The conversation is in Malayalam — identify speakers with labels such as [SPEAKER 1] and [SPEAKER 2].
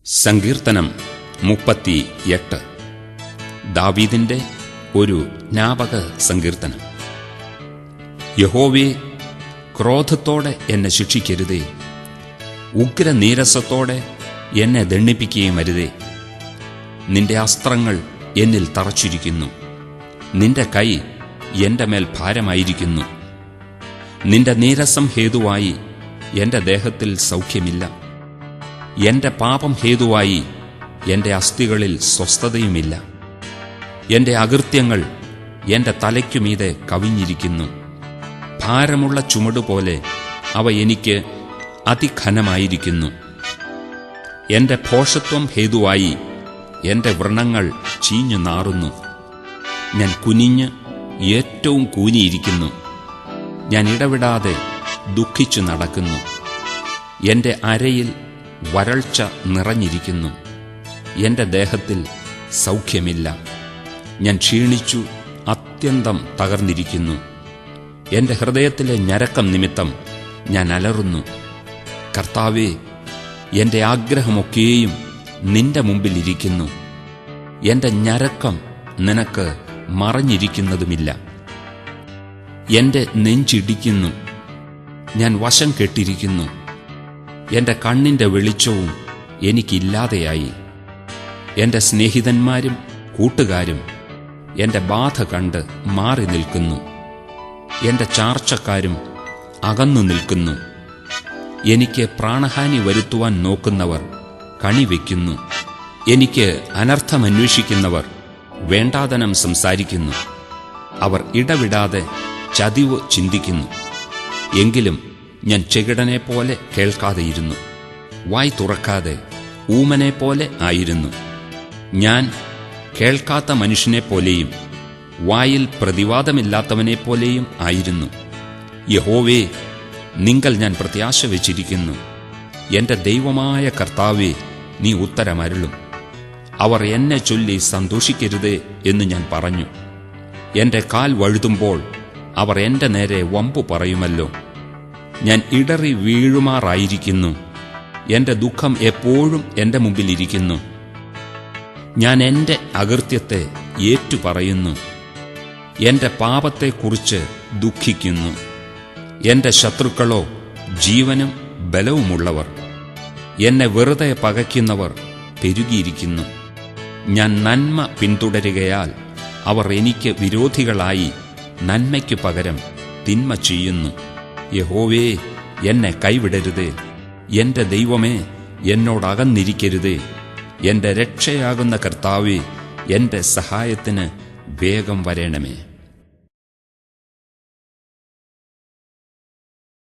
[SPEAKER 1] സങ്കീർത്തനം 38. ദാവീദിന്റെ ഒരു ജ്ഞാപക സങ്കീർത്തനം. യഹോവേ, ക്രോധത്തോടെ എന്നെ ശിക്ഷിക്കരുതേ, ഉഗ്രനീരസത്തോടെ എന്നെ ദണ്ഡിപ്പിക്കുകയും അരുതേ. നിന്റെ അസ്ത്രങ്ങൾ എന്നിൽ തറച്ചിരിക്കുന്നു, നിന്റെ കൈ എന്റെ മേൽ ഭാരമായിരിക്കുന്നു. നിന്റെ നീരസം ഹേതുവായി എന്റെ ദേഹത്തിൽ സൗഖ്യമില്ല, എന്റെ പാപം ഹേതുവായി എന്റെ അസ്ഥികളിൽ സ്വസ്ഥതയുമില്ല. എന്റെ അകൃത്യങ്ങൾ എന്റെ തലയ്ക്കുമീതെ കവിഞ്ഞിരിക്കുന്നു. ഭാരമുള്ള ചുമടുപോലെ അവ എനിക്ക് അതിഘനമായിരിക്കുന്നു. എന്റെ ഭോഷത്വം ഹേതുവായി എന്റെ വ്രണങ്ങൾ ചീഞ്ഞു നാറുന്നു. ഞാൻ കുനിഞ്ഞ് ഏറ്റവും കൂനിയിരിക്കുന്നു. ഞാൻ ഇടവിടാതെ ദുഃഖിച്ചു നടക്കുന്നു. എന്റെ അരയിൽ വരൾച്ച നിറഞ്ഞിരിക്കുന്നു. എന്റെ ദേഹത്തിൽ സൗഖ്യമില്ല. ഞാൻ ക്ഷീണിച്ചു അത്യന്തം തകർന്നിരിക്കുന്നു. എന്റെ ഹൃദയത്തിലെ ഞരക്കം നിമിത്തം ഞാൻ അലറുന്നു. കർത്താവേ, എന്റെ ആഗ്രഹമൊക്കെയും നിന്റെ മുമ്പിൽ ഇരിക്കുന്നു. എന്റെ ഞരക്കം നിനക്ക് മറഞ്ഞിരിക്കുന്നതുമില്ല. എന്റെ നെഞ്ചിടിക്കുന്നു, ഞാൻ വശം കെട്ടിരിക്കുന്നു. എന്റെ കണ്ണിന്റെ വെളിച്ചവും എനിക്കില്ലാതെയായി. എന്റെ സ്നേഹിതന്മാരും കൂട്ടുകാരും എന്റെ ബാധ കണ്ട് മാറി നിൽക്കുന്നു. എന്റെ ചാർച്ചക്കാരും അകന്നു നിൽക്കുന്നു. എനിക്ക് പ്രാണഹാനി വരുത്തുവാൻ നോക്കുന്നവർ കണിവെക്കുന്നു. എനിക്ക് അനർത്ഥമന്വേഷിക്കുന്നവർ വേണ്ടാതനം സംസാരിക്കുന്നു. അവർ ഇടവിടാതെ ചതിവ് ചിന്തിക്കുന്നു. എങ്കിലും ഞാൻ ചെകിടനെപ്പോലെ കേൾക്കാതെയിരുന്നു, വായ് തുറക്കാതെ ഊമനെപ്പോലെ ആയിരുന്നു. ഞാൻ കേൾക്കാത്ത മനുഷ്യനെപ്പോലെയും വായിൽ പ്രതിവാദമില്ലാത്തവനെപ്പോലെയും ആയിരുന്നു. യഹോവേ, നിങ്കൽ ഞാൻ പ്രത്യാശ വച്ചിരിക്കുന്നു. എന്റെ ദൈവമായ കർത്താവേ, നീ ഉത്തരമരുളും. അവർ എന്നെ ചൊല്ലി സന്തോഷിക്കരുതേ എന്ന് ഞാൻ പറഞ്ഞു. എന്റെ കാൽ വഴുതുമ്പോൾ അവർ എന്റെ നേരെ വമ്പു പറയുമല്ലോ. ഞാൻ ഇടറി വീഴുമാറായിരിക്കുന്നു. എന്റെ ദുഃഖം എപ്പോഴും എന്റെ മുമ്പിലിരിക്കുന്നു. ഞാൻ എന്റെ അകൃത്യത്തെ ഏറ്റുപറയുന്നു. എന്റെ പാപത്തെക്കുറിച്ച് ദുഃഖിക്കുന്നു. എന്റെ ശത്രുക്കളോ ജീവനും ബലവുമുള്ളവർ. എന്നെ വെറുതെ പകയ്ക്കുന്നവർ പെരുകിയിരിക്കുന്നു. ഞാൻ നന്മ പിന്തുടരുകയാൽ അവർ എനിക്ക് വിരോധികളായി നന്മയ്ക്കു പകരം തിന്മ ചെയ്യുന്നു. യഹോവേ, എന്നെ കൈവിടരുതേ. എന്റെ ദൈവമേ, എന്നോടകന്നിരിക്കരുതേ. എന്റെ രക്ഷയാകുന്ന കർത്താവേ, എന്റെ സഹായത്തിന് വേഗം വരേണമേ.